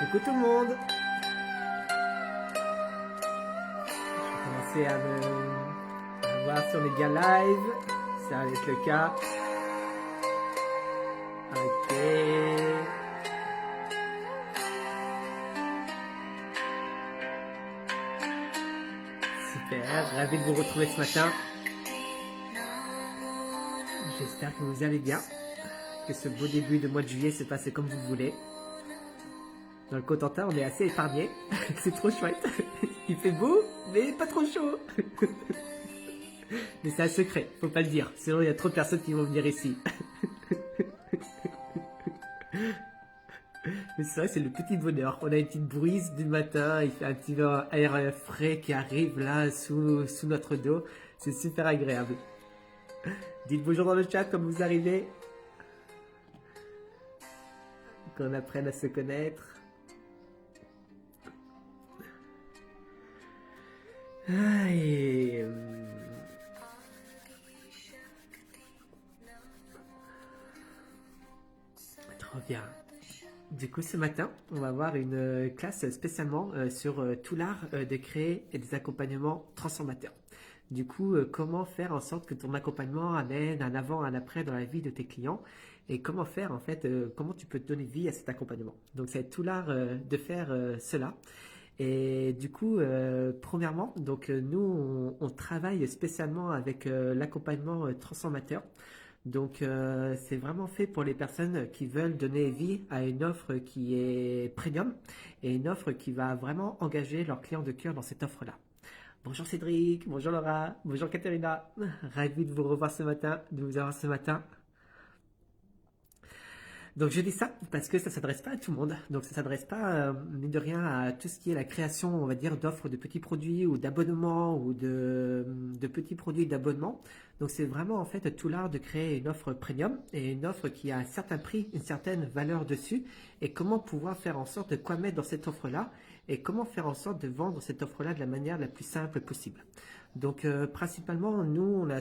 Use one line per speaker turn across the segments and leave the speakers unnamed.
Coucou tout le monde. Je vais commencer à voir si on est bien live. Ça va être le cas. Ok. Super, ravi de vous retrouver ce matin. J'espère que vous allez bien, que ce beau début de mois de juillet s'est passé comme vous voulez. Dans le Cotentin, on est assez épargné. C'est trop chouette. Il fait beau, mais pas trop chaud. Mais c'est un secret, faut pas le dire. Sinon, il y a trop de personnes qui vont venir ici. Mais c'est vrai, c'est le petit bonheur. On a une petite brise du matin, il fait un petit air frais qui arrive là sous notre dos. C'est super agréable. Dites bonjour dans le chat comme vous arrivez. Qu'on apprenne à se connaître. Ah, et... Trop bien. Du coup, ce matin, on va avoir une classe spécialement sur tout l'art de créer des accompagnements transformateurs. Du coup, comment faire en sorte que ton accompagnement amène un avant, un après dans la vie de tes clients et comment faire en fait, comment tu peux donner vie à cet accompagnement. Donc, ça va être tout l'art de faire cela. Et du coup, premièrement, donc nous, on travaille spécialement avec l'accompagnement transformateur. Donc, c'est vraiment fait pour les personnes qui veulent donner vie à une offre qui est premium et une offre qui va vraiment engager leurs clients de cœur dans cette offre-là. Bonjour Cédric, bonjour Laura, bonjour Katerina. Ravi de vous revoir ce matin, de vous avoir ce matin. Donc je dis ça parce que ça ne s'adresse pas à tout le monde. Donc ça ne s'adresse pas, mine de rien, à tout ce qui est la création, on va dire, d'offres de petits produits ou d'abonnements ou de petits produits d'abonnement. Donc c'est vraiment en fait tout l'art de créer une offre premium et une offre qui a un certain prix, une certaine valeur dessus et comment pouvoir faire en sorte de quoi mettre dans cette offre-là et comment faire en sorte de vendre cette offre-là de la manière la plus simple possible. Donc principalement, nous, on a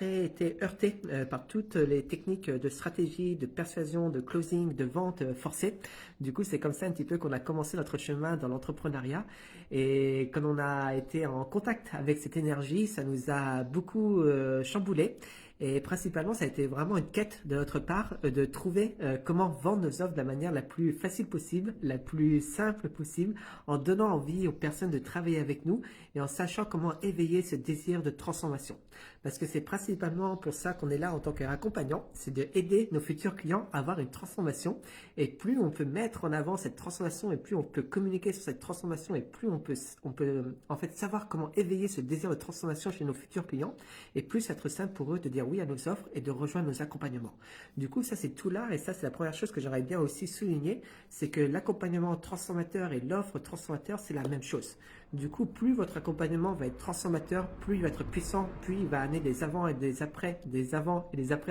été heurtés par toutes les techniques de stratégie, de persuasion, de closing, de vente forcée. Du coup, c'est comme ça un petit peu qu'on a commencé notre chemin dans l'entrepreneuriat. Et quand on a été en contact avec cette énergie, ça nous a beaucoup chamboulé. Et principalement, ça a été vraiment une quête de notre part de trouver comment vendre nos offres de la manière la plus facile possible, la plus simple possible, en donnant envie aux personnes de travailler avec nous et en sachant comment éveiller ce désir de transformation. Parce que c'est principalement pour ça qu'on est là en tant qu'accompagnant, c'est d'aider nos futurs clients à avoir une transformation. Et plus on peut mettre en avant cette transformation et plus on peut communiquer sur cette transformation et plus on peut en fait savoir comment éveiller ce désir de transformation chez nos futurs clients et plus ça va être simple pour eux de dire oui à nos offres et de rejoindre nos accompagnements. Du coup, ça c'est tout l'art et ça c'est la première chose que j'aurais bien aussi souligné, c'est que l'accompagnement transformateur et l'offre transformateur c'est la même chose. Du coup, plus votre accompagnement va être transformateur, plus il va être puissant, plus il va amener des avant et des après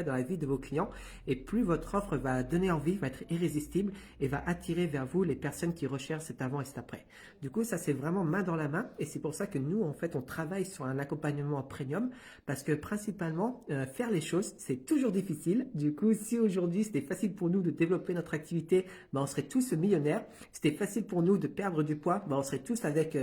dans la vie de vos clients et plus votre offre va donner envie, va être irrésistible et va attirer vers vous les personnes qui recherchent cet avant et cet après. Du coup, ça c'est vraiment main dans la main et c'est pour ça que nous, en fait, on travaille sur un accompagnement premium parce que principalement, faire les choses, c'est toujours difficile. Du coup, si aujourd'hui c'était facile pour nous de développer notre activité, on serait tous millionnaires. Si c'était facile pour nous de perdre du poids, on serait tous avec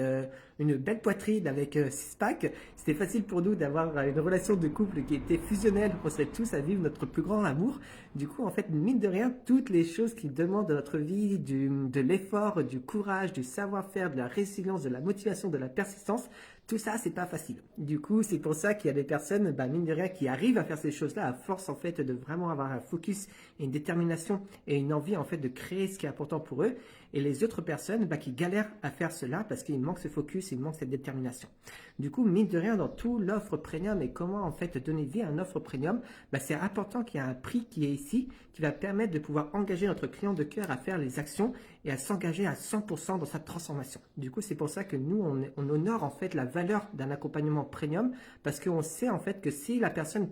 une belle poitrine, avec six-pack. Si c'était facile pour nous d'avoir une relation de couple qui était fusionnelle, on serait tous à vivre notre plus grand amour. Du coup, en fait, mine de rien, toutes les choses qui demandent de notre vie, de l'effort, du courage, du savoir-faire, de la résilience, de la motivation, de la persistance, tout ça, c'est pas facile. Du coup, c'est pour ça qu'il y a des personnes, mine de rien, qui arrivent à faire ces choses-là à force en fait de vraiment avoir un focus et une détermination et une envie en fait de créer ce qui est important pour eux. Et les autres personnes qui galèrent à faire cela parce qu'il manque ce focus, il manque cette détermination. Du coup, mine de rien, dans tout l'offre premium et comment en fait donner vie à une offre premium, c'est important qu'il y ait un prix qui est ici, qui va permettre de pouvoir engager notre client de cœur à faire les actions et à s'engager à 100% dans sa transformation. Du coup, c'est pour ça que nous, on honore en fait la valeur d'un accompagnement premium parce qu'on sait en fait que si la personne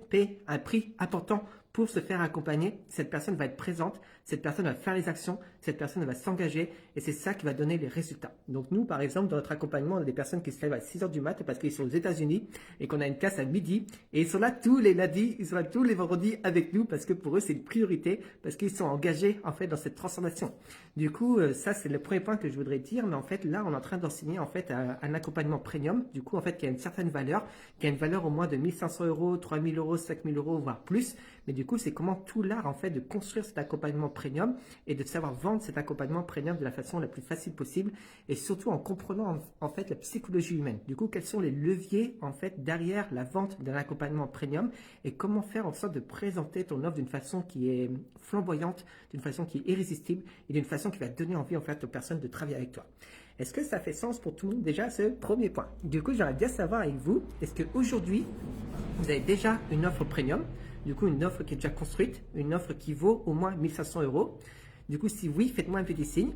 paie un prix important pour se faire accompagner, cette personne va être présente, cette personne va faire les actions, cette personne va s'engager et c'est ça qui va donner les résultats. Donc nous, par exemple, dans notre accompagnement, on a des personnes qui se lèvent à 6 heures du mat parce qu'ils sont aux États-Unis et qu'on a une classe à midi et ils sont là tous les lundis, ils sont là tous les vendredis avec nous parce que pour eux, c'est une priorité parce qu'ils sont engagés en fait dans cette transformation. Du coup, ça c'est le premier point que je voudrais dire, mais en fait là, on est en train d'enseigner en fait un accompagnement premium, du coup en fait qui a une certaine valeur, qui a une valeur au moins de 1500 euros, 3000 euros, 5000 euros, voire plus. Mais du coup, c'est comment tout l'art en fait de construire cet accompagnement premium et de savoir vendre cet accompagnement premium de la façon la plus facile possible et surtout en comprenant en fait la psychologie humaine. Du coup, quels sont les leviers en fait derrière la vente d'un accompagnement premium et comment faire en sorte de présenter ton offre d'une façon qui est flamboyante, d'une façon qui est irrésistible et d'une façon qui va donner envie en fait aux personnes de travailler avec toi. Est-ce que ça fait sens pour tout le monde déjà ce premier point? Du coup, j'aimerais bien savoir avec vous, est-ce qu'aujourd'hui, vous avez déjà une offre premium? Du coup, une offre qui est déjà construite, une offre qui vaut au moins 1500 euros. Du coup, si oui, faites-moi un petit signe.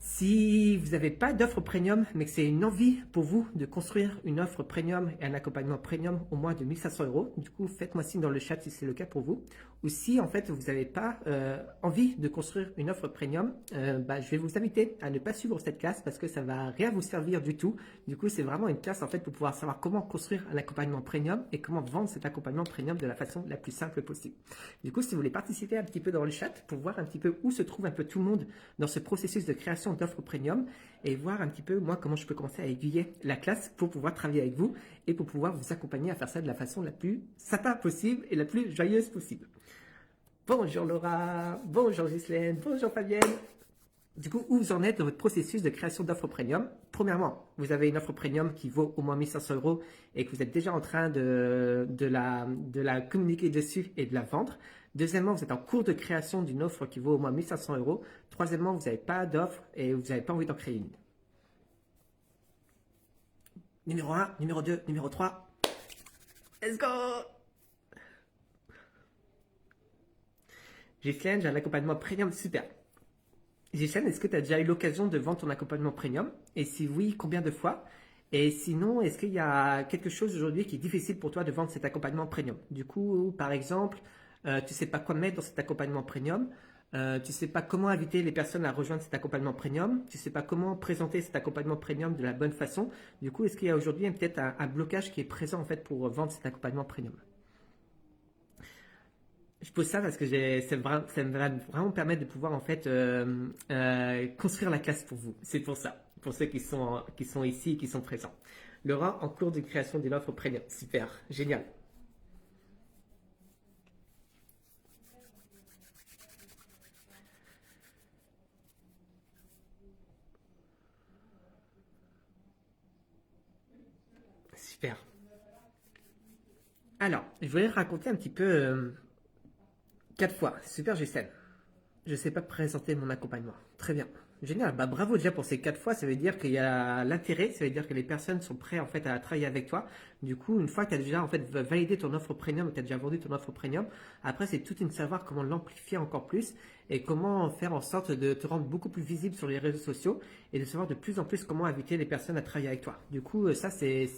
Si vous n'avez pas d'offre premium, mais que c'est une envie pour vous de construire une offre premium et un accompagnement premium au moins de 1500 euros, du coup, faites-moi signe dans le chat si c'est le cas pour vous. Ou si en fait vous n'avez pas envie de construire une offre premium, je vais vous inviter à ne pas suivre cette classe parce que ça va rien vous servir du tout. Du coup, c'est vraiment une classe en fait pour pouvoir savoir comment construire un accompagnement premium et comment vendre cet accompagnement premium de la façon la plus simple possible. Du coup, si vous voulez participer un petit peu dans le chat pour voir un petit peu où se trouve un peu tout le monde dans ce processus de création d'offres premium et voir un petit peu moi comment je peux commencer à aiguiller la classe pour pouvoir travailler avec vous et pour pouvoir vous accompagner à faire ça de la façon la plus sympa possible et la plus joyeuse possible. Bonjour Laura, bonjour Ghislaine, bonjour Fabienne. Du coup, où vous en êtes dans votre processus de création d'offres premium? Premièrement, vous avez une offre premium qui vaut au moins 1500 euros et que vous êtes déjà en train de la communiquer dessus et de la vendre. Deuxièmement, vous êtes en cours de création d'une offre qui vaut au moins 1500 euros. Troisièmement, vous n'avez pas d'offre et vous n'avez pas envie d'en créer une. Numéro 1, numéro 2, numéro 3. Let's go! Ghislaine, j'ai un accompagnement premium super. Ghislaine, est-ce que tu as déjà eu l'occasion de vendre ton accompagnement premium? Et si oui, combien de fois? Et sinon, est-ce qu'il y a quelque chose aujourd'hui qui est difficile pour toi de vendre cet accompagnement premium? Du coup, par exemple, tu ne sais pas quoi mettre dans cet accompagnement premium, tu ne sais pas comment inviter les personnes à rejoindre cet accompagnement premium, tu ne sais pas comment présenter cet accompagnement premium de la bonne façon. Du coup, est-ce qu'il y a aujourd'hui peut-être un blocage qui est présent en fait pour vendre cet accompagnement premium? Je pose ça parce que ça va vraiment permettre de pouvoir en fait construire la classe pour vous. C'est pour ça, pour ceux qui sont ici et qui sont présents. Laura, en cours de création d'une offre premium. Super, génial. Super. Alors, je voulais raconter un petit peu 4 fois. Super, Gisèle. Je ne sais pas présenter mon accompagnement. Très bien. Génial. Bah, bravo déjà pour ces 4 fois. Ça veut dire qu'il y a l'intérêt. Ça veut dire que les personnes sont prêtes en fait à travailler avec toi. Du coup, une fois que tu as déjà en fait validé ton offre premium, tu as déjà vendu ton offre premium, après c'est tout une savoir comment l'amplifier encore plus et comment faire en sorte de te rendre beaucoup plus visible sur les réseaux sociaux et de savoir de plus en plus comment inviter les personnes à travailler avec toi. Du coup, ça c'est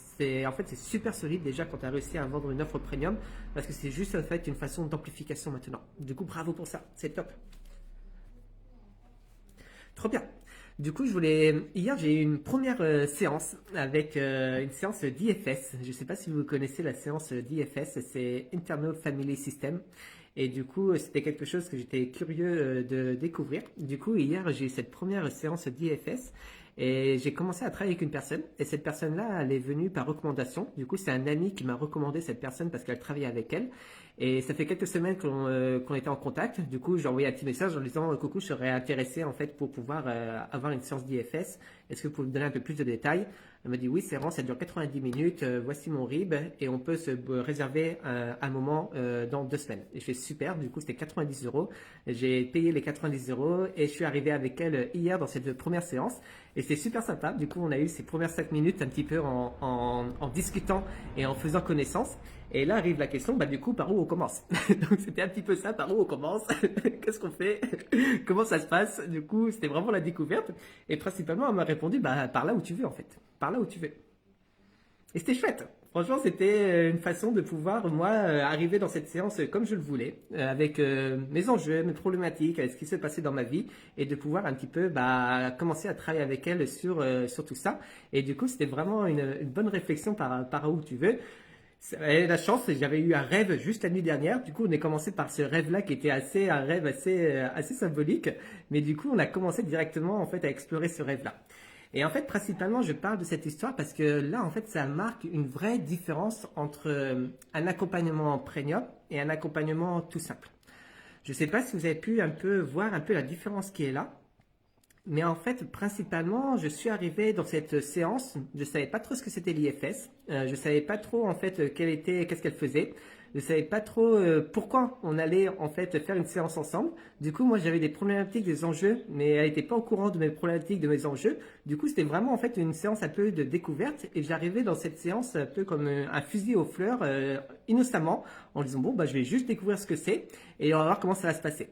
super solide déjà quand tu as réussi à vendre une offre premium parce que c'est juste en fait une façon d'amplification maintenant. Du coup, bravo pour ça. C'est top. Trop bien. Du coup, hier, j'ai eu une première séance avec une séance d'IFS. Je ne sais pas si vous connaissez la séance d'IFS, c'est Internal Family System. Et du coup, c'était quelque chose que j'étais curieux de découvrir. Du coup, hier, j'ai eu cette première séance d'IFS et j'ai commencé à travailler avec une personne. Et cette personne-là, elle est venue par recommandation. Du coup, c'est un ami qui m'a recommandé cette personne parce qu'elle travaillait avec elle. Et ça fait quelques semaines qu'on était en contact. Du coup, j'ai envoyé un petit message en lui disant coucou, je serais intéressé en fait pour pouvoir avoir une séance d'IFS. Est-ce que vous pouvez me donner un peu plus de détails? Elle m'a dit oui, c'est vraiment, ça dure 90 minutes. Voici mon RIB et on peut se réserver un moment dans 2 semaines. Et je fais super. Du coup, c'était 90 euros. J'ai payé les 90 euros et je suis arrivé avec elle hier dans cette première séance. Et c'était super sympa. Du coup, on a eu ces premières 5 minutes un petit peu en discutant et en faisant connaissance. Et là arrive la question, du coup, par où on commence? Donc c'était un petit peu ça, par où on commence? Qu'est-ce qu'on fait? Comment ça se passe? Du coup, c'était vraiment la découverte. Et principalement, elle m'a répondu, par là où tu veux en fait. Par là où tu veux. Et c'était chouette. Franchement, c'était une façon de pouvoir, moi, arriver dans cette séance comme je le voulais, avec mes enjeux, mes problématiques, avec ce qui s'est passé dans ma vie, et de pouvoir un petit peu commencer à travailler avec elle sur tout ça. Et du coup, c'était vraiment une bonne réflexion par où tu veux. Et la chance, j'avais eu un rêve juste la nuit dernière. Du coup, on est commencé par ce rêve-là qui était un rêve assez symbolique. Mais du coup, on a commencé directement en fait à explorer ce rêve-là. Et en fait, principalement, je parle de cette histoire parce que là, en fait, ça marque une vraie différence entre un accompagnement premium et un accompagnement tout simple. Je ne sais pas si vous avez pu un peu voir un peu la différence qui est là. Mais en fait, principalement, je suis arrivé dans cette séance, je savais pas trop ce que c'était l'IFS, je savais pas trop en fait qu'est-ce qu'elle faisait, je savais pas trop pourquoi on allait en fait faire une séance ensemble. Du coup, moi j'avais des problématiques, des enjeux, mais elle n'était pas au courant de mes problématiques, de mes enjeux. Du coup, c'était vraiment en fait une séance un peu de découverte et j'arrivais dans cette séance un peu comme un fusil aux fleurs, innocemment, en disant bon bah je vais juste découvrir ce que c'est et on va voir comment ça va se passer.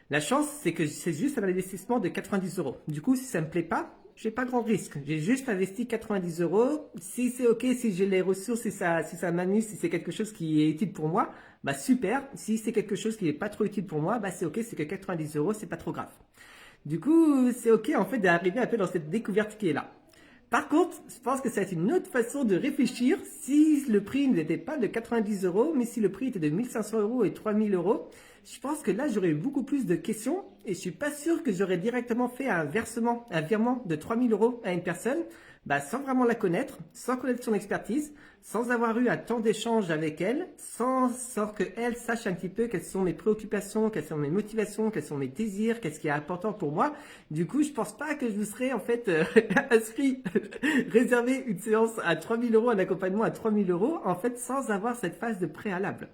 La chance, c'est que c'est juste un investissement de 90 euros. Du coup, si ça me plaît pas, j'ai pas grand risque. J'ai juste investi 90 euros. Si c'est ok, si j'ai les ressources, si ça m'amuse, si c'est quelque chose qui est utile pour moi, bah super. Si c'est quelque chose qui n'est pas trop utile pour moi, bah c'est ok, c'est que 90 euros, c'est pas trop grave. Du coup, c'est ok en fait d'arriver un peu dans cette découverte qui est là. Par contre, je pense que c'est une autre façon de réfléchir si le prix n'était pas de 90 euros, mais si le prix était de 1500 euros et 3000 euros. Je pense que là, j'aurais eu beaucoup plus de questions et je suis pas sûr que j'aurais directement fait un virement de 3000 euros à une personne, sans vraiment la connaître, sans connaître son expertise, sans avoir eu un temps d'échange avec elle, sans que elle sache un petit peu quelles sont mes préoccupations, quelles sont mes motivations, quels sont mes désirs, qu'est-ce qui est important pour moi. Du coup, je pense pas que je vous serais en fait inscrit, réservé une séance à 3000 euros, un accompagnement à 3000 euros, en fait, sans avoir cette phase de préalable.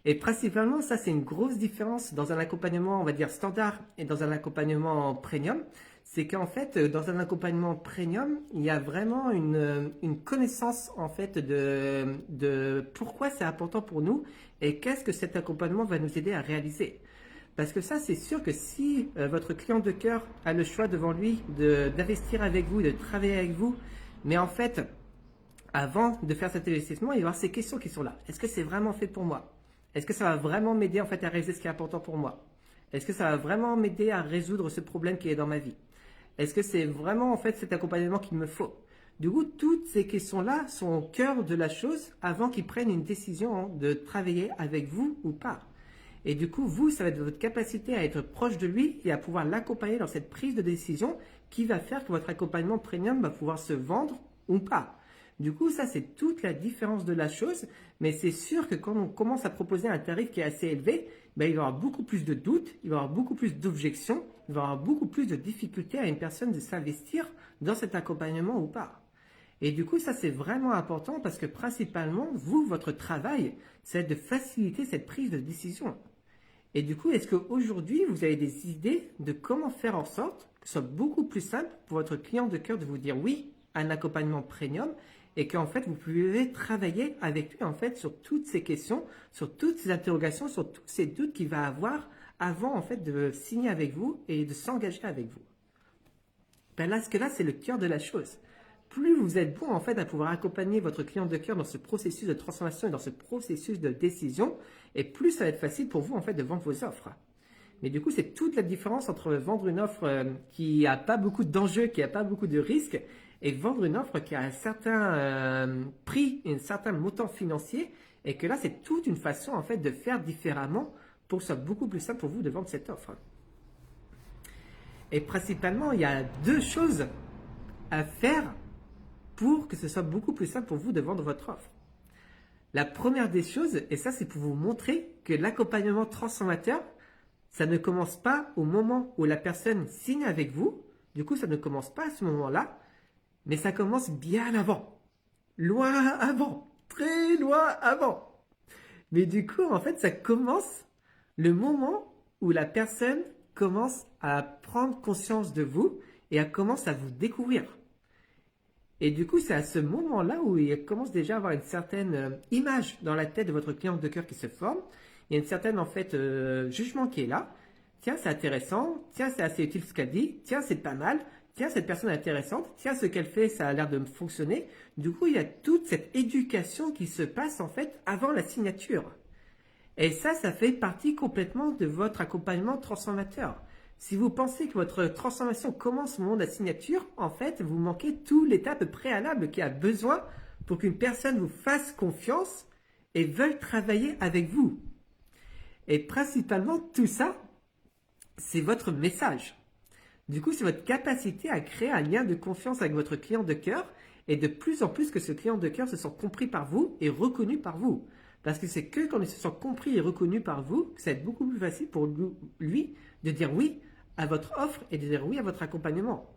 Et principalement, ça, c'est une grosse différence dans un accompagnement, on va dire, standard et dans un accompagnement premium. C'est qu'en fait, dans un accompagnement premium, il y a vraiment une connaissance, en fait, de pourquoi c'est important pour nous et qu'est-ce que cet accompagnement va nous aider à réaliser. Parce que ça, c'est sûr que si votre client de cœur a le choix devant lui d'investir avec vous, de travailler avec vous, mais en fait, avant de faire cet investissement, il va y avoir ces questions qui sont là. Est-ce que c'est vraiment fait pour moi? Est-ce que ça va vraiment m'aider en fait à réaliser ce qui est important pour moi? Est-ce que ça va vraiment m'aider à résoudre ce problème qui est dans ma vie? Est-ce que c'est vraiment en fait cet accompagnement qu'il me faut? Du coup, toutes ces questions-là sont au cœur de la chose avant qu'ils prennent une décision de travailler avec vous ou pas. Et du coup, vous, ça va être votre capacité à être proche de lui et à pouvoir l'accompagner dans cette prise de décision qui va faire que votre accompagnement premium va pouvoir se vendre ou pas. Du coup, ça, c'est toute la différence de la chose. Mais c'est sûr que quand on commence à proposer un tarif qui est assez élevé, il va y avoir beaucoup plus de doutes, il va y avoir beaucoup plus d'objections, il va y avoir beaucoup plus de difficultés à une personne de s'investir dans cet accompagnement ou pas. Et du coup, ça, c'est vraiment important parce que principalement, vous, votre travail, c'est de faciliter cette prise de décision. Et du coup, est-ce qu'aujourd'hui, vous avez des idées de comment faire en sorte que ce soit beaucoup plus simple pour votre client de cœur de vous dire oui à un accompagnement premium et qu'en fait, vous pouvez travailler avec lui en fait sur toutes ces questions, sur toutes ces interrogations, sur tous ces doutes qu'il va avoir avant en fait de signer avec vous et de s'engager avec vous. Parce que là, c'est le cœur de la chose. Plus vous êtes bon en fait à pouvoir accompagner votre client de cœur dans ce processus de transformation et dans ce processus de décision, et plus ça va être facile pour vous en fait de vendre vos offres. Mais du coup, c'est toute la différence entre vendre une offre qui n'a pas beaucoup d'enjeux, qui n'a pas beaucoup de risques, et vendre une offre qui a un certain prix, un certain montant financier, et que là, c'est toute une façon en fait de faire différemment pour que ce soit beaucoup plus simple pour vous de vendre cette offre. Et principalement, il y a deux choses à faire pour que ce soit beaucoup plus simple pour vous de vendre votre offre. La première des choses, et ça c'est pour vous montrer que l'accompagnement transformateur, ça ne commence pas au moment où la personne signe avec vous, du coup ça ne commence pas à ce moment-là, mais ça commence bien avant, loin avant, très loin avant. Mais du coup en fait ça commence le moment où la personne commence à prendre conscience de vous et elle commence à vous découvrir. Et du coup, c'est à ce moment-là où il commence déjà à avoir une certaine image dans la tête de votre client de cœur qui se forme. Il y a une certaine, en fait, jugement qui est là. Tiens, c'est intéressant. Tiens, c'est assez utile ce qu'elle dit. Tiens, c'est pas mal. tiens, cette personne est intéressante, tiens, ce qu'elle fait, ça a l'air de me fonctionner. Du coup, il y a toute cette éducation qui se passe en fait avant la signature. Et ça fait partie complètement de votre accompagnement transformateur. Si vous pensez que votre transformation commence au moment de la signature, en fait, vous manquez toute l'étape préalable qui a besoin pour qu'une personne vous fasse confiance et veuille travailler avec vous. Et principalement, tout ça, c'est votre message. Du coup, c'est votre capacité à créer un lien de confiance avec votre client de cœur et de plus en plus que ce client de cœur se sent compris par vous et reconnu par vous. Parce que c'est que quand il se sent compris et reconnu par vous que ça va être beaucoup plus facile pour lui de dire oui à votre offre et de dire oui à votre accompagnement.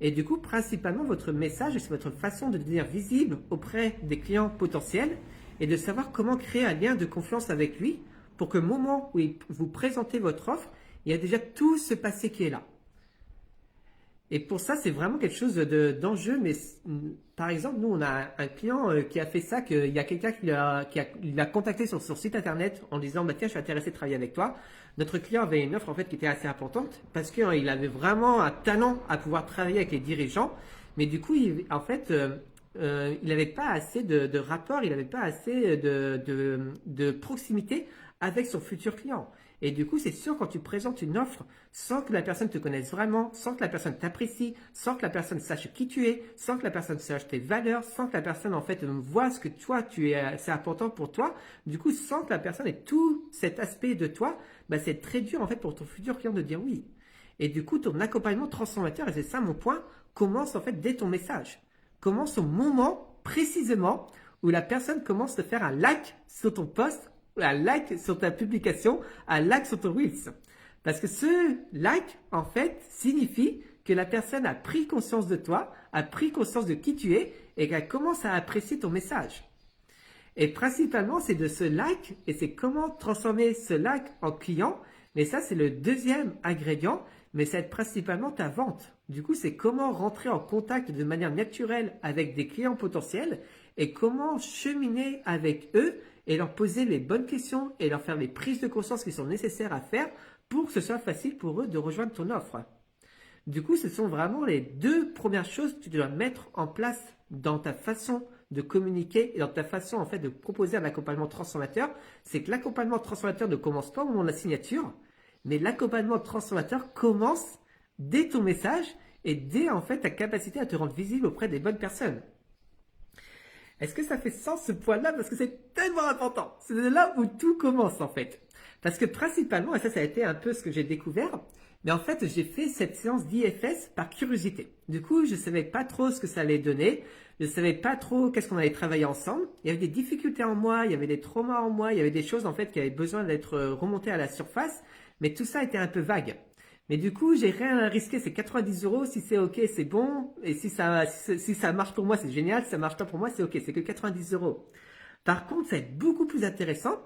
Et du coup, principalement, votre message, c'est votre façon de devenir visible auprès des clients potentiels et de savoir comment créer un lien de confiance avec lui pour que au moment où vous présentez votre offre, il y a déjà tout ce passé qui est là. Et pour ça, c'est vraiment quelque chose d'enjeu. Mais par exemple, nous, on a un client qui a fait ça, qu'il y a quelqu'un qui l'a contacté sur son site internet en disant bah, tiens, je suis intéressé de travailler avec toi. Notre client avait une offre en fait qui était assez importante parce qu'il avait vraiment un talent à pouvoir travailler avec les dirigeants. Mais du coup, il n'avait pas assez de rapport, il n'avait pas assez de proximité avec son futur client. Et du coup, c'est sûr, quand tu présentes une offre sans que la personne te connaisse vraiment, sans que la personne t'apprécie, sans que la personne sache qui tu es, sans que la personne sache tes valeurs, sans que la personne en fait voit ce que toi c'est important pour toi, du coup, sans que la personne ait tout cet aspect de toi, bah, c'est très dur en fait pour ton futur client de dire oui. Et du coup, ton accompagnement transformateur, et c'est ça mon point, commence en fait dès ton message. Commence au moment précisément où la personne commence à faire un like sur ton post, un like sur ta publication, un like sur ton Reels. Parce que ce like, en fait, signifie que la personne a pris conscience de toi, a pris conscience de qui tu es et qu'elle commence à apprécier ton message. Et principalement, c'est de ce like et c'est comment transformer ce like en client. Mais ça, c'est le deuxième ingrédient, mais ça va être principalement ta vente. Du coup, c'est comment rentrer en contact de manière naturelle avec des clients potentiels et comment cheminer avec eux et leur poser les bonnes questions et leur faire les prises de conscience qui sont nécessaires à faire pour que ce soit facile pour eux de rejoindre ton offre. Du coup, ce sont vraiment les deux premières choses que tu dois mettre en place dans ta façon de communiquer et dans ta façon en fait de proposer un accompagnement transformateur. C'est que l'accompagnement transformateur ne commence pas au moment de la signature, mais l'accompagnement transformateur commence dès ton message et dès en fait ta capacité à te rendre visible auprès des bonnes personnes. Est-ce que ça fait sens ce point-là? Parce que c'est tellement important. C'est de là où tout commence en fait. Parce que principalement, et ça a été un peu ce que j'ai découvert, mais en fait j'ai fait cette séance d'IFS par curiosité. Du coup, je ne savais pas trop ce que ça allait donner. Je ne savais pas trop qu'est-ce qu'on allait travailler ensemble. Il y avait des difficultés en moi, il y avait des traumas en moi, il y avait des choses en fait qui avaient besoin d'être remontées à la surface. Mais tout ça était un peu vague. Mais du coup, j'ai rien à risquer, c'est 90 €. Si c'est ok, c'est bon. Et si ça marche pour moi, c'est génial. Si ça marche pas pour moi, c'est ok. C'est que 90 €. Par contre, ça va être beaucoup plus intéressant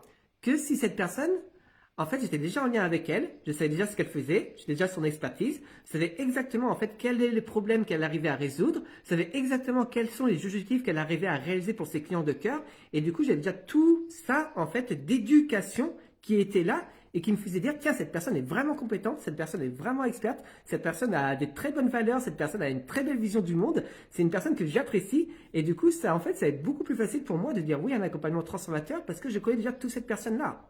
que si cette personne, en fait, j'étais déjà en lien avec elle. Je savais déjà ce qu'elle faisait. J'étais déjà son expertise. Je savais exactement, en fait, quels étaient les problèmes qu'elle arrivait à résoudre. Je savais exactement quels sont les objectifs qu'elle arrivait à réaliser pour ses clients de cœur. Et du coup, j'avais déjà tout ça, en fait, d'éducation qui était là et qui me faisait dire, tiens, cette personne est vraiment compétente, cette personne est vraiment experte, cette personne a des très bonnes valeurs, cette personne a une très belle vision du monde, c'est une personne que j'apprécie et du coup, ça, en fait, ça va être beaucoup plus facile pour moi de dire oui à un accompagnement transformateur parce que je connais déjà toute cette personne-là.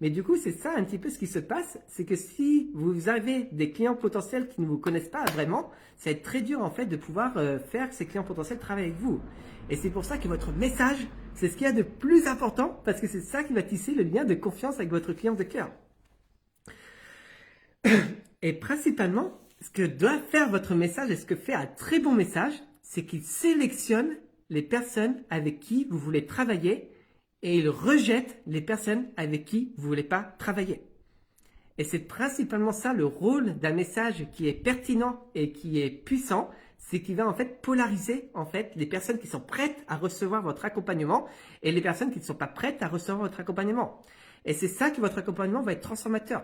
Mais du coup, c'est ça un petit peu ce qui se passe, c'est que si vous avez des clients potentiels qui ne vous connaissent pas vraiment, ça va être très dur en fait de pouvoir faire que ces clients potentiels travaillent avec vous. Et c'est pour ça que votre message, c'est ce qu'il y a de plus important parce que c'est ça qui va tisser le lien de confiance avec votre client de cœur. Et principalement, ce que doit faire votre message et ce que fait un très bon message, c'est qu'il sélectionne les personnes avec qui vous voulez travailler et il rejette les personnes avec qui vous ne voulez pas travailler. Et c'est principalement ça le rôle d'un message qui est pertinent et qui est puissant, c'est qu'il va en fait polariser en fait les personnes qui sont prêtes à recevoir votre accompagnement et les personnes qui ne sont pas prêtes à recevoir votre accompagnement. Et c'est ça que votre accompagnement va être transformateur.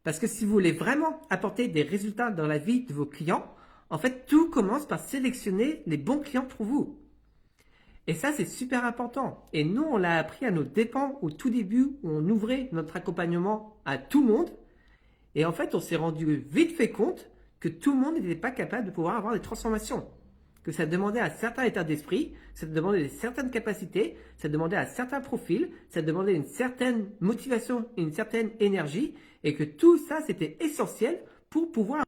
Parce que si vous voulez vraiment apporter des résultats dans la vie de vos clients, en fait, tout commence par sélectionner les bons clients pour vous. Et ça, c'est super important. Et nous, on l'a appris à nos dépens au tout début où on ouvrait notre accompagnement à tout le monde. Et en fait, on s'est rendu vite fait compte que tout le monde n'était pas capable de pouvoir avoir des transformations. Que ça demandait à certains états d'esprit, ça demandait certaines capacités, ça demandait à certains profils, ça demandait une certaine motivation, une certaine énergie, et que tout ça, c'était essentiel pour pouvoir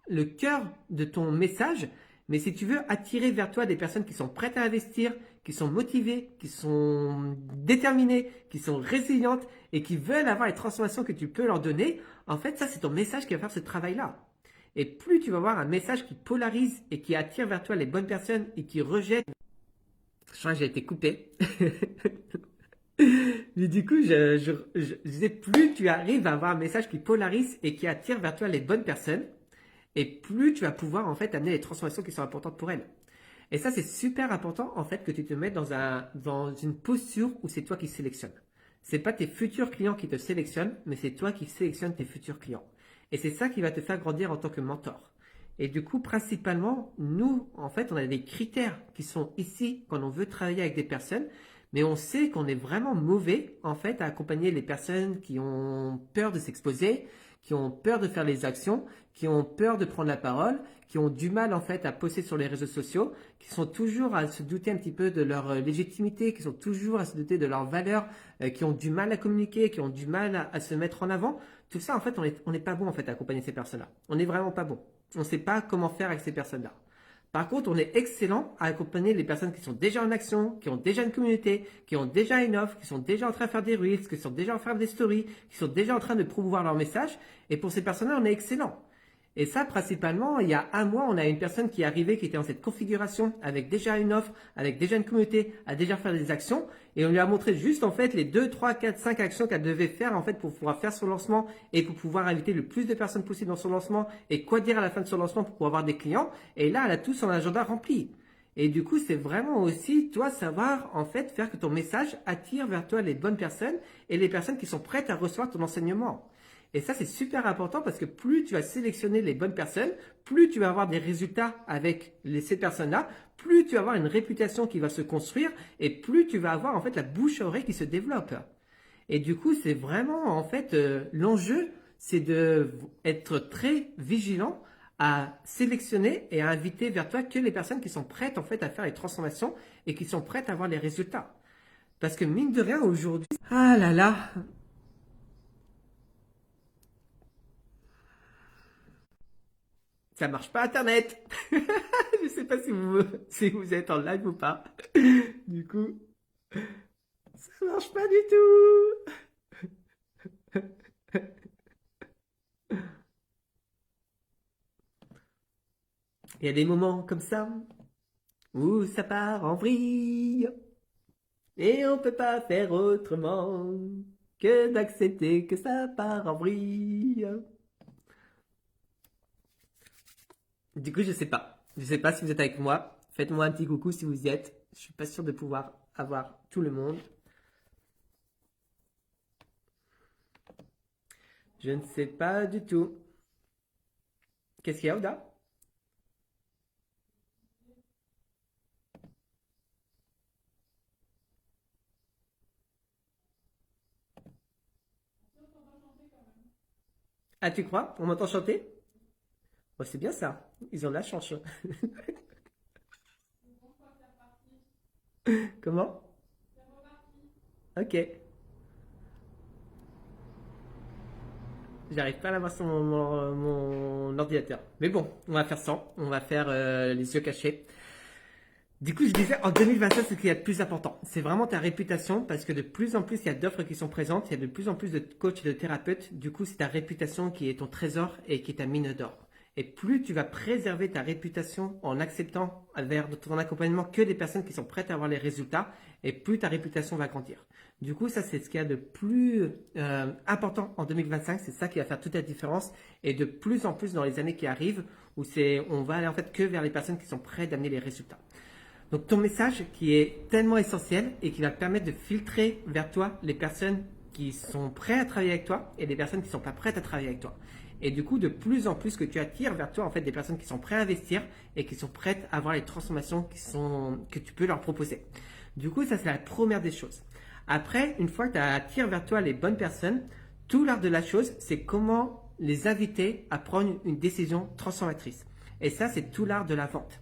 le cœur de ton message. Mais si tu veux attirer vers toi des personnes qui sont prêtes à investir, qui sont motivées, qui sont déterminées, qui sont résilientes et qui veulent avoir les transformations que tu peux leur donner, en fait, ça, c'est ton message qui va faire ce travail-là. Et plus tu vas avoir un message qui polarise et qui attire vers toi les bonnes personnes et qui rejette. Je crois que j'ai été coupé. Mais du coup, je disais, plus tu arrives à avoir un message qui polarise et qui attire vers toi les bonnes personnes, et plus tu vas pouvoir en fait amener les transformations qui sont importantes pour elles. Et ça, c'est super important en fait que tu te mettes dans une posture où c'est toi qui sélectionnes. C'est pas tes futurs clients qui te sélectionnent, mais c'est toi qui sélectionnes tes futurs clients. Et c'est ça qui va te faire grandir en tant que mentor. Et du coup, principalement, nous, en fait, on a des critères qui sont ici quand on veut travailler avec des personnes, mais on sait qu'on est vraiment mauvais, en fait, à accompagner les personnes qui ont peur de s'exposer, qui ont peur de faire les actions, qui ont peur de prendre la parole, qui ont du mal, en fait, à poster sur les réseaux sociaux, qui sont toujours à se douter un petit peu de leur légitimité, qui sont toujours à se douter de leurs valeurs, qui ont du mal à communiquer, qui ont du mal à se mettre en avant. Tout ça, en fait, on n'est pas bon en fait à accompagner ces personnes-là. On n'est vraiment pas bon. On ne sait pas comment faire avec ces personnes-là. Par contre, on est excellent à accompagner les personnes qui sont déjà en action, qui ont déjà une communauté, qui ont déjà une offre, qui sont déjà en train de faire des reels, qui sont déjà en train de faire des stories, qui sont déjà en train de promouvoir leur message. Et pour ces personnes-là, on est excellent. Et ça, principalement, il y a un mois, on a une personne qui est arrivée, qui était dans cette configuration, avec déjà une offre, avec déjà une communauté, à déjà faire des actions. Et on lui a montré juste, en fait, les 2, 3, 4, 5 actions qu'elle devait faire, en fait, pour pouvoir faire son lancement et pour pouvoir inviter le plus de personnes possible dans son lancement et quoi dire à la fin de son lancement pour pouvoir avoir des clients. Et là, elle a tout son agenda rempli. Et du coup, c'est vraiment aussi, toi, savoir, en fait, faire que ton message attire vers toi les bonnes personnes et les personnes qui sont prêtes à recevoir ton enseignement. Et ça, c'est super important parce que plus tu vas sélectionner les bonnes personnes, plus tu vas avoir des résultats avec ces personnes-là, plus tu vas avoir une réputation qui va se construire et plus tu vas avoir en fait la bouche à oreille qui se développe. Et du coup, c'est vraiment en fait l'enjeu, c'est de être très vigilant à sélectionner et à inviter vers toi que les personnes qui sont prêtes en fait à faire les transformations et qui sont prêtes à avoir les résultats. Parce que mine de rien aujourd'hui, ah là là, ça marche pas Internet. Je sais pas si vous êtes en live ou pas. Du coup, ça marche pas du tout. Il y a des moments comme ça où ça part en vrille et on peut pas faire autrement que d'accepter que ça part en vrille. Du coup, je sais pas. Je sais pas si vous êtes avec moi. Faites-moi un petit coucou si vous y êtes. Je suis pas sûr de pouvoir avoir tout le monde. Je ne sais pas du tout. Qu'est-ce qu'il y a, Oda? Ah, tu crois? On m'entend chanter? Oh, c'est bien ça. Ils ont de la chance. Comment? Ok. J'arrive pas à l'avoir sur mon ordinateur. Mais bon, on va faire sans. On va faire les yeux cachés. Du coup, je disais, en 2025, ce qu'il y a de plus important, c'est vraiment ta réputation, parce que de plus en plus, il y a d'offres qui sont présentes, il y a de plus en plus de coachs et de thérapeutes. Du coup, c'est ta réputation qui est ton trésor et qui est ta mine d'or. Et plus tu vas préserver ta réputation en acceptant vers ton accompagnement que des personnes qui sont prêtes à avoir les résultats, et plus ta réputation va grandir. Du coup, ça, c'est ce qu'il y a de plus important en 2025. C'est ça qui va faire toute la différence. Et de plus en plus dans les années qui arrivent, où on va aller en fait que vers les personnes qui sont prêtes d'amener les résultats. Donc ton message qui est tellement essentiel et qui va te permettre de filtrer vers toi les personnes qui sont prêtes à travailler avec toi et les personnes qui ne sont pas prêtes à travailler avec toi. Et du coup, de plus en plus que tu attires vers toi en fait des personnes qui sont prêtes à investir et qui sont prêtes à avoir les transformations que tu peux leur proposer. Du coup, ça c'est la première des choses. Après, une fois que tu attires vers toi les bonnes personnes, tout l'art de la chose, c'est comment les inviter à prendre une décision transformatrice. Et ça, c'est tout l'art de la vente.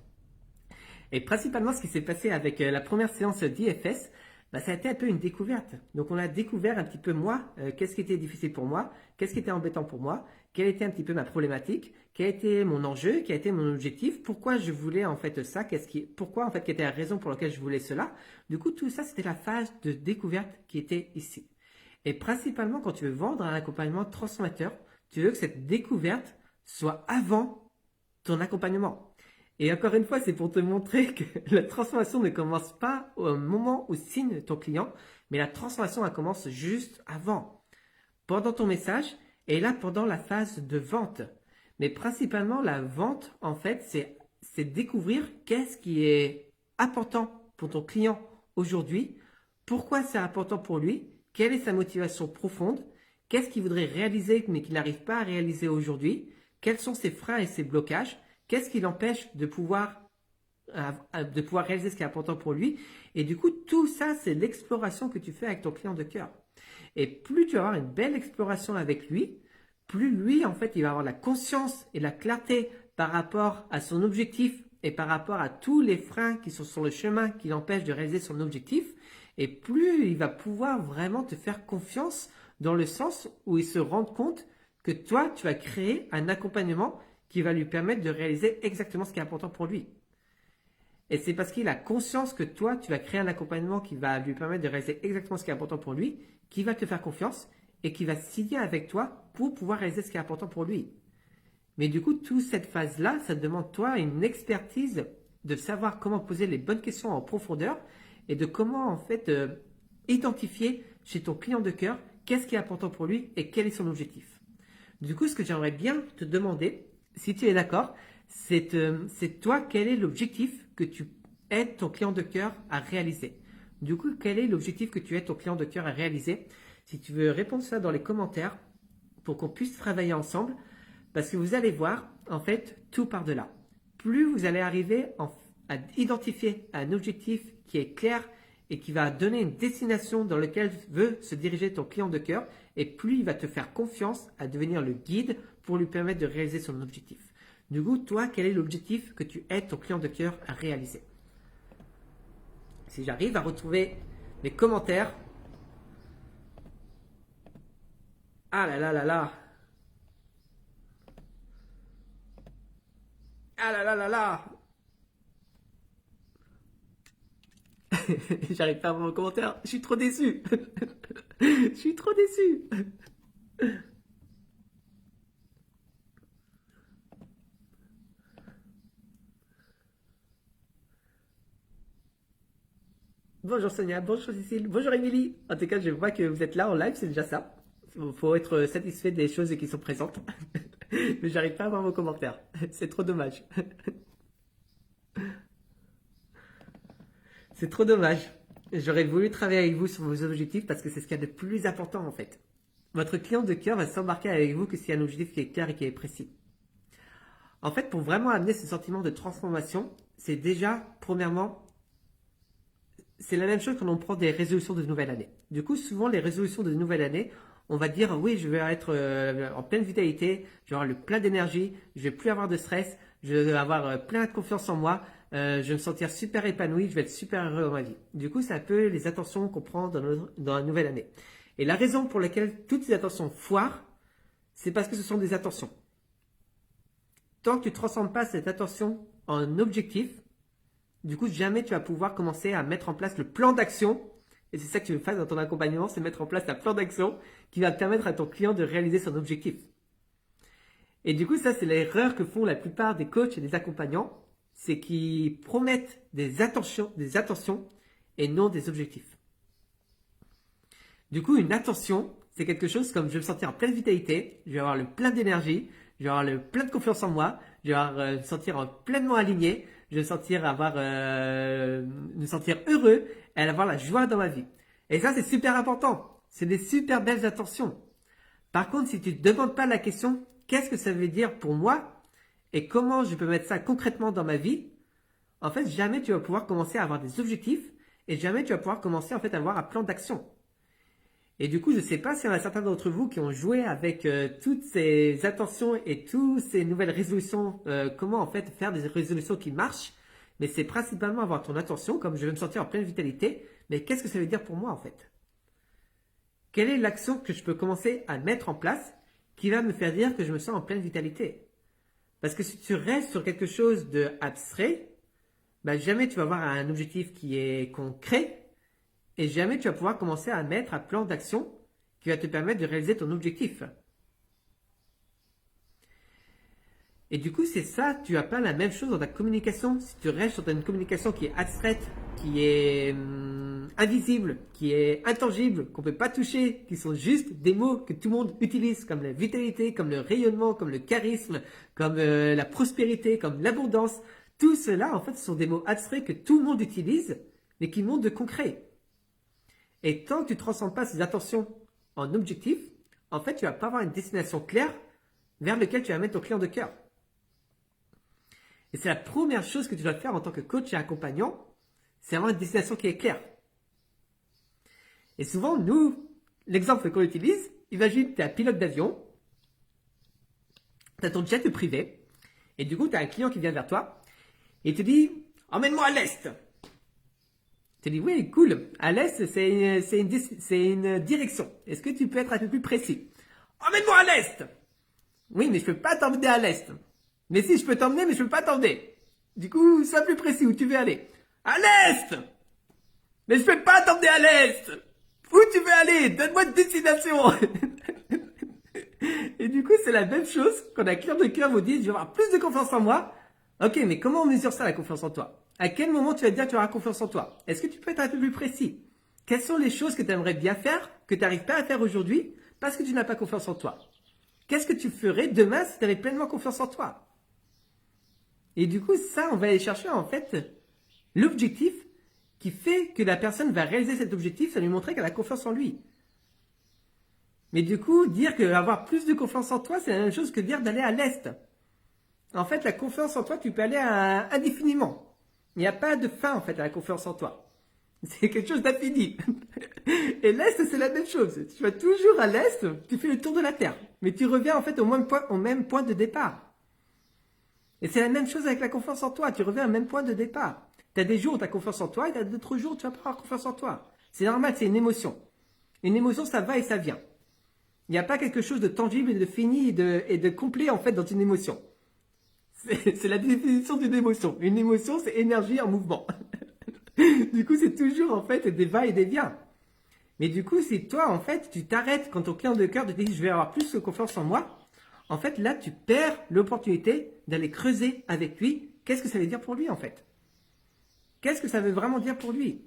Et principalement, ce qui s'est passé avec la première séance d'IFS, ça a été un peu une découverte. Donc, on a découvert un petit peu moi, qu'est-ce qui était difficile pour moi, qu'est-ce qui était embêtant pour moi, quelle était un petit peu ma problématique, quel était mon enjeu, quel était mon objectif, pourquoi je voulais en fait ça, pourquoi en fait quelle était la raison pour laquelle je voulais cela. Du coup, tout ça, c'était la phase de découverte qui était ici. Et principalement, quand tu veux vendre un accompagnement transformateur, tu veux que cette découverte soit avant ton accompagnement. Et encore une fois, c'est pour te montrer que la transformation ne commence pas au moment où signe ton client, mais la transformation, elle commence juste avant, pendant ton message et là, pendant la phase de vente. Mais principalement, la vente, en fait, c'est découvrir qu'est-ce qui est important pour ton client aujourd'hui, pourquoi c'est important pour lui, quelle est sa motivation profonde, qu'est-ce qu'il voudrait réaliser mais qu'il n'arrive pas à réaliser aujourd'hui, quels sont ses freins et ses blocages, qu'est-ce qui l'empêche de pouvoir réaliser ce qui est important pour lui. Et du coup, tout ça, c'est l'exploration que tu fais avec ton client de cœur. Et plus tu vas avoir une belle exploration avec lui, plus lui, en fait, il va avoir la conscience et la clarté par rapport à son objectif et par rapport à tous les freins qui sont sur le chemin qui l'empêchent de réaliser son objectif. Et plus il va pouvoir vraiment te faire confiance dans le sens où il se rend compte que toi, tu vas créer un accompagnement qui va lui permettre de réaliser exactement ce qui est important pour lui. Et c'est parce qu'il a conscience que toi, tu vas créer un accompagnement qui va lui permettre de réaliser exactement ce qui est important pour lui, qui va te faire confiance et qui va signer avec toi pour pouvoir réaliser ce qui est important pour lui. Mais du coup, toute cette phase-là, ça demande toi une expertise de savoir comment poser les bonnes questions en profondeur et de comment en fait identifier chez ton client de cœur qu'est-ce qui est important pour lui et quel est son objectif. Du coup, ce que j'aimerais bien te demander, si tu es d'accord, c'est toi, quel est l'objectif que tu aides ton client de cœur à réaliser. Du coup, quel est l'objectif que tu aides ton client de cœur à réaliser? Si tu veux répondre ça dans les commentaires pour qu'on puisse travailler ensemble, parce que vous allez voir, en fait, tout part de là. Plus vous allez arriver à identifier un objectif qui est clair et qui va donner une destination dans laquelle veut se diriger ton client de cœur, et plus il va te faire confiance à devenir le guide pour lui permettre de réaliser son objectif. Du coup, toi, quel est l'objectif que tu aides ton client de cœur à réaliser? Si j'arrive à retrouver les commentaires. Ah là là là là. Ah là là là là. J'arrive pas à voir vos commentaires. Je suis trop déçu. Je suis trop déçu. Bonjour Sonia, bonjour Cécile, bonjour Émilie. En tout cas, je vois que vous êtes là en live, c'est déjà ça. Faut être satisfait des choses qui sont présentes. Mais j'arrive pas à voir vos commentaires. C'est trop dommage. C'est trop dommage. J'aurais voulu travailler avec vous sur vos objectifs parce que c'est ce qu'il y a de plus important en fait. Votre client de cœur va s'embarquer avec vous que s'il y a un objectif qui est clair et qui est précis. En fait, pour vraiment amener ce sentiment de transformation, c'est déjà, premièrement, c'est la même chose quand on prend des résolutions de nouvelle année. Du coup, souvent, les résolutions de nouvelle année, on va dire, oui, je vais être en pleine vitalité, je vais avoir le plein d'énergie, je vais plus avoir de stress, je vais avoir plein de confiance en moi, je vais me sentir super épanoui, je vais être super heureux dans ma vie. Du coup, c'est un peu les attentions qu'on prend dans la nouvelle année. Et la raison pour laquelle toutes ces attentions foirent, c'est parce que ce sont des attentions. Tant que tu ne transformes pas cette attention en objectif, du coup, jamais tu vas pouvoir commencer à mettre en place le plan d'action. Et c'est ça que tu veux faire dans ton accompagnement, c'est mettre en place un plan d'action qui va permettre à ton client de réaliser son objectif. Et du coup, ça, c'est l'erreur que font la plupart des coachs et des accompagnants, c'est qu'ils promettent des attentions et non des objectifs. Du coup, une attention, c'est quelque chose comme je vais me sentir en pleine vitalité, je vais avoir le plein d'énergie, je vais avoir le plein de confiance en moi, je vais me sentir pleinement aligné, je vais me sentir heureux et avoir la joie dans ma vie. Et ça, c'est super important. C'est des super belles attentions. Par contre, si tu ne te demandes pas la question, qu'est-ce que ça veut dire pour moi et comment je peux mettre ça concrètement dans ma vie, en fait, jamais tu vas pouvoir commencer à avoir des objectifs et jamais tu vas pouvoir commencer en fait à avoir un plan d'action. Et du coup, je ne sais pas s'il y en a certains d'entre vous qui ont joué avec toutes ces attentions et toutes ces nouvelles résolutions, comment en fait faire des résolutions qui marchent. Mais c'est principalement avoir ton attention, comme je vais me sentir en pleine vitalité. Mais qu'est-ce que ça veut dire pour moi en fait? Quelle est l'action que je peux commencer à mettre en place qui va me faire dire que je me sens en pleine vitalité? Parce que si tu restes sur quelque chose de abstrait, bah jamais tu vas avoir un objectif qui est concret et jamais tu vas pouvoir commencer à mettre un plan d'action qui va te permettre de réaliser ton objectif. Et du coup, c'est ça, tu as pas la même chose dans ta communication. Si tu restes sur une communication qui est abstraite, qui est invisible, qui est intangible, qu'on ne peut pas toucher, qui sont juste des mots que tout le monde utilise, comme la vitalité, comme le rayonnement, comme le charisme, comme la prospérité, comme l'abondance. Tout cela, en fait, ce sont des mots abstraits que tout le monde utilise, mais qui montrent de concret. Et tant que tu ne transformes pas ces attentions en objectifs, en fait, tu ne vas pas avoir une destination claire vers laquelle tu vas mettre ton client de cœur. Et c'est la première chose que tu dois faire en tant que coach et accompagnant, c'est avoir une destination qui est claire. Et souvent, nous, l'exemple qu'on utilise, imagine, tu es un pilote d'avion, tu as ton jet privé, et du coup, tu as un client qui vient vers toi, et il te dit, emmène-moi à l'Est. Tu dis, oui, cool, à l'Est, c'est une direction. Est-ce que tu peux être un peu plus précis? Emmène-moi à l'Est. Oui, mais je ne peux pas t'emmener à l'Est. Mais si, je peux t'emmener, mais je ne peux pas t'emmener. Du coup, sois plus précis où tu veux aller. À l'Est. Mais je ne peux pas t'emmener à l'Est. Où tu veux aller? Donne-moi une destination. Et du coup, c'est la même chose quand un client de cœur vous dit, je vais avoir plus de confiance en moi. Ok, mais comment on mesure ça, la confiance en toi? À quel moment tu vas te dire que tu auras confiance en toi? Est-ce que tu peux être un peu plus précis? Quelles sont les choses que tu aimerais bien faire, que tu n'arrives pas à faire aujourd'hui, parce que tu n'as pas confiance en toi? Qu'est-ce que tu ferais demain si tu avais pleinement confiance en toi? Et du coup, ça, on va aller chercher en fait l'objectif qui fait que la personne va réaliser cet objectif, ça lui montrer qu'elle a confiance en lui. Mais du coup, dire qu'avoir plus de confiance en toi, c'est la même chose que dire d'aller à l'Est. En fait, la confiance en toi, tu peux aller indéfiniment. Il n'y a pas de fin en fait à la confiance en toi. C'est quelque chose d'infini. Et l'Est, c'est la même chose. Tu vas toujours à l'Est, tu fais le tour de la Terre. Mais tu reviens en fait au même point de départ. Et c'est la même chose avec la confiance en toi. Tu reviens au même point de départ. Tu as des jours où tu as confiance en toi et tu as d'autres jours où tu vas pas avoir confiance en toi. C'est normal, c'est une émotion. Une émotion, ça va et ça vient. Il n'y a pas quelque chose de tangible et de fini et de complet en fait dans une émotion. C'est la définition d'une émotion. Une émotion, c'est énergie en mouvement. Du coup, c'est toujours en fait des va et des viens. Mais du coup, si toi, en fait, tu t'arrêtes quand ton client de cœur te dit je vais avoir plus de confiance en moi, en fait, là, tu perds l'opportunité d'aller creuser avec lui. Qu'est-ce que ça veut dire pour lui, en fait? Qu'est-ce que ça veut vraiment dire pour lui?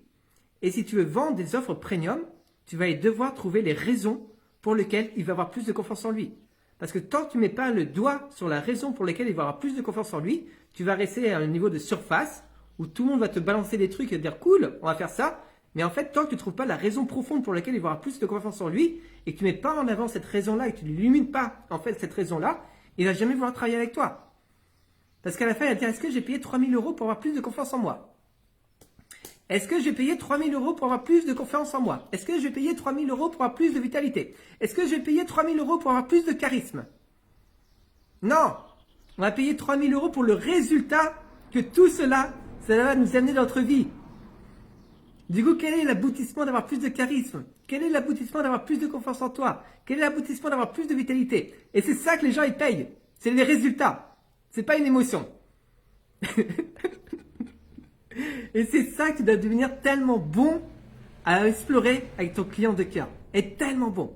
Et si tu veux vendre des offres premium, tu vas devoir trouver les raisons pour lesquelles il va avoir plus de confiance en lui. Parce que tant que tu ne mets pas le doigt sur la raison pour laquelle il va avoir plus de confiance en lui, tu vas rester à un niveau de surface où tout le monde va te balancer des trucs et te dire cool, on va faire ça. Mais en fait, tant que tu ne trouves pas la raison profonde pour laquelle il va avoir plus de confiance en lui et que tu ne mets pas en avant cette raison-là et que tu ne l'illumines pas en fait cette raison-là, il ne va jamais vouloir travailler avec toi. Parce qu'à la fin, il va dire est-ce que j'ai payé 3 000 € pour avoir plus de confiance en moi? Est-ce que j'ai payé 3 000 € pour avoir plus de confiance en moi? Est-ce que j'ai payé 3 000 € pour avoir plus de vitalité? Est-ce que j'ai payé 3 000 € pour avoir plus de charisme? Non! On va payer 3 000 € pour le résultat que tout cela, ça va nous amener dans notre vie. Du coup, quel est l'aboutissement d'avoir plus de charisme? Quel est l'aboutissement d'avoir plus de confiance en toi? Quel est l'aboutissement d'avoir plus de vitalité? Et c'est ça que les gens ils payent. C'est les résultats. C'est pas une émotion. Et c'est ça que tu dois devenir tellement bon à explorer avec ton client de cœur. Et tellement bon.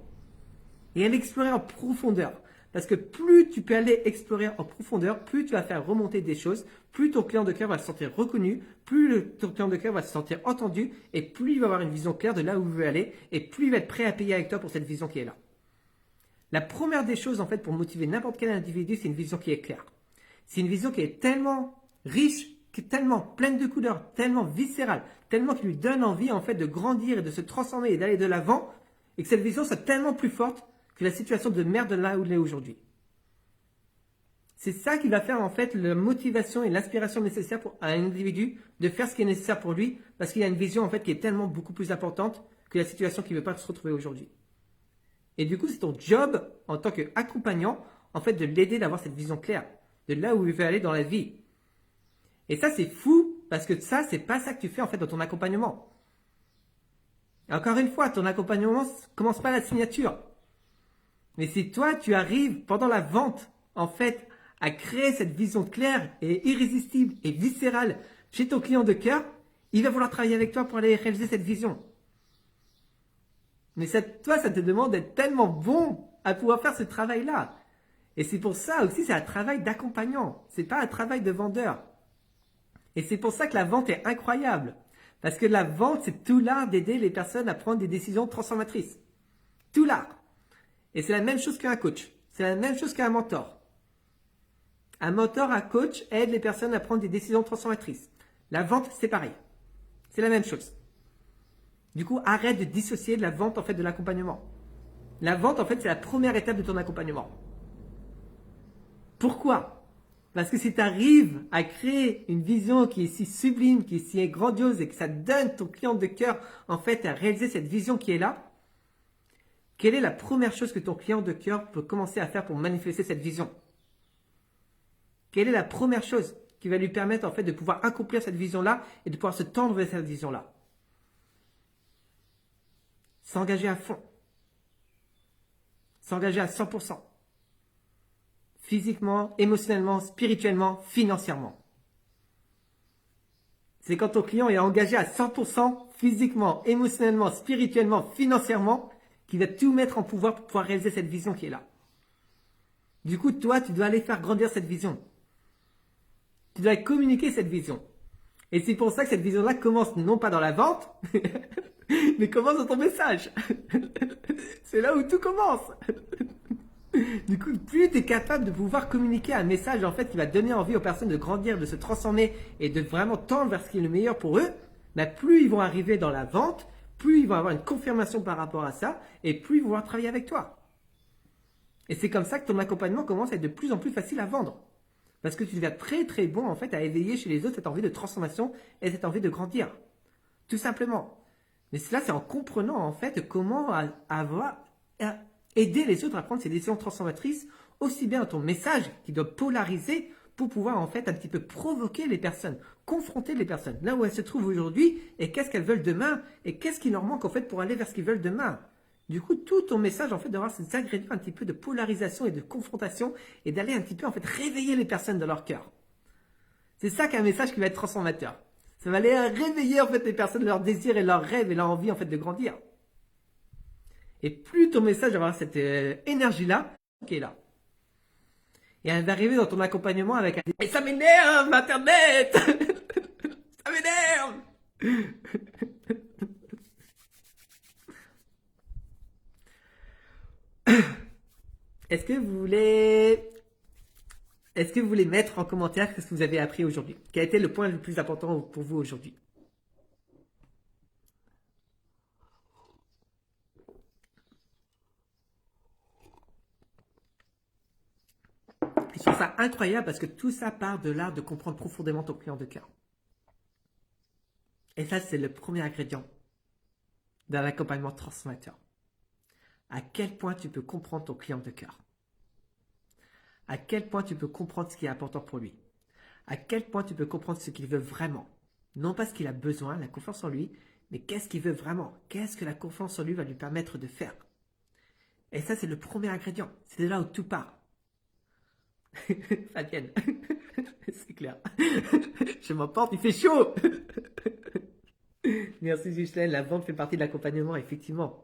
Et à l'explorer en profondeur. Parce que plus tu peux aller explorer en profondeur, plus tu vas faire remonter des choses, plus ton client de cœur va se sentir reconnu, plus ton client de cœur va se sentir entendu, et plus il va avoir une vision claire de là où il veut aller, et plus il va être prêt à payer avec toi pour cette vision qui est là. La première des choses en fait pour motiver n'importe quel individu, c'est une vision qui est claire. C'est une vision qui est tellement riche, qui est tellement pleine de couleurs, tellement viscérale, tellement qui lui donne envie en fait de grandir et de se transformer et d'aller de l'avant, et que cette vision soit tellement plus forte que la situation de merde là où il est aujourd'hui. C'est ça qui va faire en fait la motivation et l'inspiration nécessaire pour un individu de faire ce qui est nécessaire pour lui parce qu'il a une vision en fait qui est tellement beaucoup plus importante que la situation qu'il ne veut pas se retrouver aujourd'hui. Et du coup, c'est ton job en tant qu'accompagnant, en fait, de l'aider d'avoir cette vision claire de là où il veut aller dans la vie. Et ça, c'est fou parce que ça, c'est pas ça que tu fais en fait dans ton accompagnement. Et encore une fois, ton accompagnement commence pas à la signature. Mais si toi, tu arrives pendant la vente, en fait, à créer cette vision claire et irrésistible et viscérale chez ton client de cœur, il va vouloir travailler avec toi pour aller réaliser cette vision. Mais ça, toi, ça te demande d'être tellement bon à pouvoir faire ce travail-là. Et c'est pour ça aussi, c'est un travail d'accompagnant. C'est pas un travail de vendeur. Et c'est pour ça que la vente est incroyable. Parce que la vente, c'est tout l'art d'aider les personnes à prendre des décisions transformatrices. Tout l'art. Et c'est la même chose qu'un coach. C'est la même chose qu'un mentor. Un mentor, un coach aide les personnes à prendre des décisions transformatrices. La vente, c'est pareil. C'est la même chose. Du coup, arrête de dissocier de la vente en fait de l'accompagnement. La vente, en fait, c'est la première étape de ton accompagnement. Pourquoi? Parce que si tu arrives à créer une vision qui est si sublime, qui est si grandiose et que ça donne ton client de cœur en fait à réaliser cette vision qui est là, quelle est la première chose que ton client de cœur peut commencer à faire pour manifester cette vision? Quelle est la première chose qui va lui permettre en fait de pouvoir accomplir cette vision-là et de pouvoir se tendre vers cette vision-là? S'engager à fond. S'engager à 100%. Physiquement, émotionnellement, spirituellement, financièrement. C'est quand ton client est engagé à 100% physiquement, émotionnellement, spirituellement, financièrement, qu'il va tout mettre en pouvoir pour pouvoir réaliser cette vision qui est là. Du coup, toi, tu dois aller faire grandir cette vision. Tu dois communiquer cette vision. Et c'est pour ça que cette vision-là commence non pas dans la vente, mais commence dans ton message. C'est là où tout commence. Du coup, plus tu es capable de pouvoir communiquer un message en fait qui va donner envie aux personnes de grandir, de se transformer et de vraiment tendre vers ce qui est le meilleur pour eux, bah plus ils vont arriver dans la vente, plus ils vont avoir une confirmation par rapport à ça et plus ils vont vouloir travailler avec toi. Et c'est comme ça que ton accompagnement commence à être de plus en plus facile à vendre. Parce que tu deviens très très bon en fait à éveiller chez les autres cette envie de transformation et cette envie de grandir. Tout simplement. Mais cela, c'est en comprenant en fait comment aider les autres à prendre ces décisions transformatrices, aussi bien dans ton message qui doit polariser pour pouvoir en fait un petit peu provoquer les personnes, confronter les personnes, là où elles se trouvent aujourd'hui et qu'est-ce qu'elles veulent demain et qu'est-ce qui leur manque en fait pour aller vers ce qu'ils veulent demain. Du coup, tout ton message en fait d'avoir ces ingrédients un petit peu de polarisation et de confrontation et d'aller un petit peu en fait réveiller les personnes dans leur cœur. C'est ça qu'un message qui va être transformateur. Ça va aller réveiller en fait les personnes, leurs désirs et leurs rêves et leur envie en fait de grandir. Et plus ton message va avoir cette énergie-là, qui est là. Et elle va arriver dans ton accompagnement avec un « Et ça m'énerve, Internet. Ça m'énerve !» Est-ce que vous voulez... Est-ce que vous voulez mettre en commentaire ce que vous avez appris aujourd'hui? Quel a été le point le plus important pour vous aujourd'hui? Je trouve ça incroyable parce que tout ça part de l'art de comprendre profondément ton client de cœur. Et ça, c'est le premier ingrédient d'un accompagnement transformateur. À quel point tu peux comprendre ton client de cœur. À quel point tu peux comprendre ce qui est important pour lui. À quel point tu peux comprendre ce qu'il veut vraiment. Non pas ce qu'il a besoin, la confiance en lui, mais qu'est-ce qu'il veut vraiment. Qu'est-ce que la confiance en lui va lui permettre de faire. Et ça, c'est le premier ingrédient. C'est de là où tout part. Fabienne, c'est clair. Je m'emporte, il fait chaud. Merci Ghislaine, la vente fait partie de l'accompagnement, effectivement.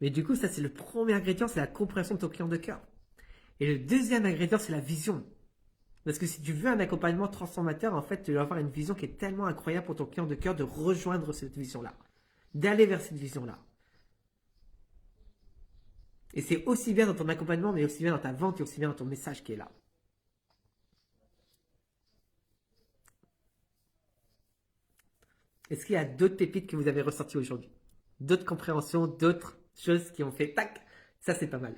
Mais du coup, ça c'est le premier ingrédient, c'est la compréhension de ton client de cœur. Et le deuxième ingrédient, c'est la vision. Parce que si tu veux un accompagnement transformateur, en fait, tu dois avoir une vision qui est tellement incroyable pour ton client de cœur de rejoindre cette vision-là. D'aller vers cette vision-là. Et c'est aussi bien dans ton accompagnement, mais aussi bien dans ta vente et aussi bien dans ton message qui est là. Est-ce qu'il y a d'autres pépites que vous avez ressorties aujourd'hui? D'autres compréhensions, d'autres choses qui ont fait tac? Ça, c'est pas mal.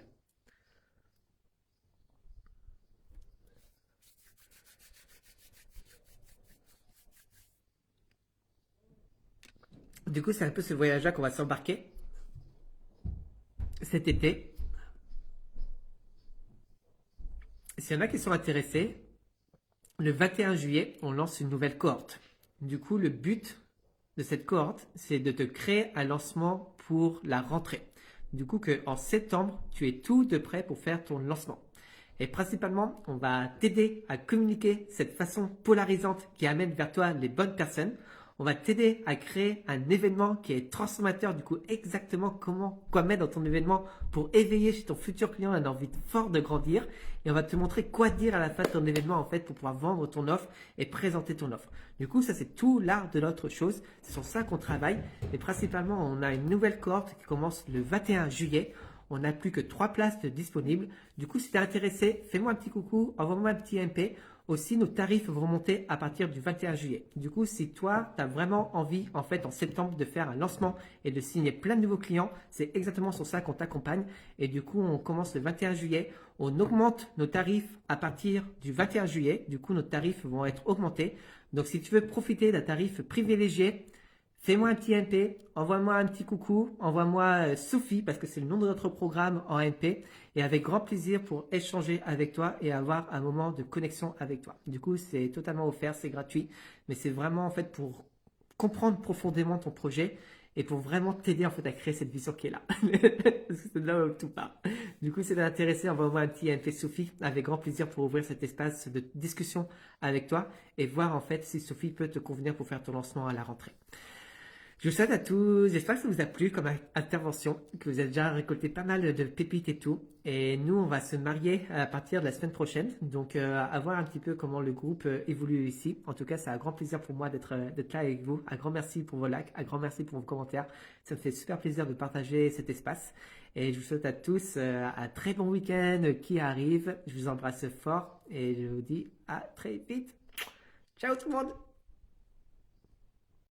Du coup, c'est un peu ce voyage-là qu'on va s'embarquer. cet été. S'il y en a qui sont intéressés, le 21 juillet, on lance une nouvelle cohorte. Du coup, le but de cette cohorte, c'est de te créer un lancement pour la rentrée. Du coup, qu'en septembre, tu es tout de prêt pour faire ton lancement. Et principalement, on va t'aider à communiquer cette façon polarisante qui amène vers toi les bonnes personnes. On va t'aider à créer un événement qui est transformateur, du coup exactement quoi mettre dans ton événement pour éveiller chez ton futur client une envie forte de grandir. Et on va te montrer quoi dire à la fin de ton événement en fait pour pouvoir vendre ton offre et présenter ton offre. Du coup, ça c'est tout l'art de notre chose. C'est sur ça qu'on travaille. Et principalement, on a une nouvelle cohorte qui commence le 21 juillet. On n'a plus que 3 places disponibles. Du coup, si tu es intéressé, fais-moi un petit coucou, envoie-moi un petit MP. Aussi, nos tarifs vont monter à partir du 21 juillet. Du coup, si toi, tu as vraiment envie, en fait, en septembre, de faire un lancement et de signer plein de nouveaux clients, c'est exactement sur ça qu'on t'accompagne. Et du coup, on commence le 21 juillet. On augmente nos tarifs à partir du 21 juillet. Du coup, nos tarifs vont être augmentés. Donc, si tu veux profiter d'un tarif privilégié, fais-moi un petit MP, envoie-moi un petit coucou, envoie-moi Sophie parce que c'est le nom de notre programme en MP et avec grand plaisir pour échanger avec toi et avoir un moment de connexion avec toi. Du coup, c'est totalement offert, c'est gratuit, mais c'est vraiment en fait pour comprendre profondément ton projet et pour vraiment t'aider en fait à créer cette vision qui est là. Parce que c'est de là où tout part. Du coup, si t'es intéressé, envoie-moi un petit MP Sophie avec grand plaisir pour ouvrir cet espace de discussion avec toi et voir en fait si Sophie peut te convenir pour faire ton lancement à la rentrée. Je vous souhaite à tous, j'espère que ça vous a plu comme intervention, que vous avez déjà récolté pas mal de pépites et tout. Et nous, on va se marier à partir de la semaine prochaine. Donc, à voir un petit peu comment le groupe évolue ici. En tout cas, c'est un grand plaisir pour moi d'être là avec vous. Un grand merci pour vos likes, un grand merci pour vos commentaires. Ça me fait super plaisir de partager cet espace. Et je vous souhaite à tous un très bon week-end qui arrive. Je vous embrasse fort et je vous dis à très vite. Ciao tout le monde!